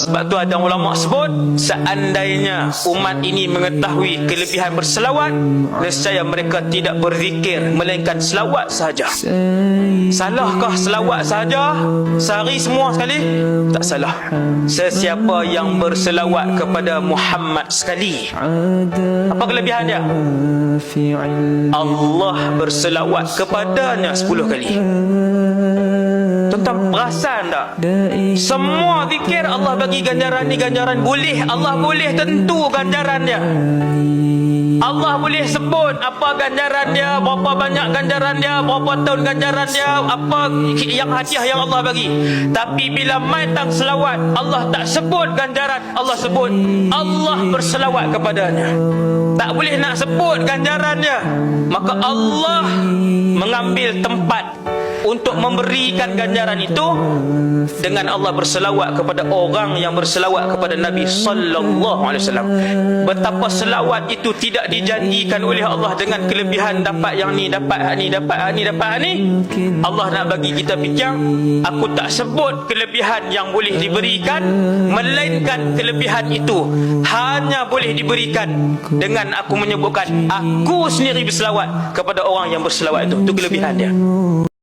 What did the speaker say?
Sebab tu ada ulama sebut, seandainya umat ini mengetahui kelebihan berselawat, nescaya mereka tidak berzikir melainkan selawat sahaja. Salahkah selawat sahaja sehari semua sekali? Tak salah. Sesiapa yang berselawat kepada Muhammad sekali, apa kelebihan dia? Allah berselawat kepadanya 10 kali. Tuan-tuan perasan tak? Semua zikir Allah bagi ganjaran ni, ganjaran boleh. Allah boleh tentu ganjaran dia. Allah boleh sebut apa ganjaran dia, berapa banyak ganjaran dia, berapa tahun ganjaran dia, apa yang hadiah yang Allah bagi. Tapi bila mai tang selawat, Allah tak sebut ganjaran, Allah sebut Allah berselawat kepadanya. Tak boleh nak sebut ganjaran dia. Maka Allah mengambil tempat untuk memberikan ganjaran itu dengan Allah berselawat kepada orang yang berselawat kepada Nabi sallallahu alaihi wasallam. Betapa selawat itu tidak dijanjikan oleh Allah dengan kelebihan dapat yang ni, dapat ni, dapat ni, dapat ni. Allah nak bagi kita fikir, aku tak sebut kelebihan yang boleh diberikan, melainkan kelebihan itu hanya boleh diberikan dengan aku menyebutkan aku sendiri berselawat kepada orang yang berselawat itu. Itu kelebihan dia.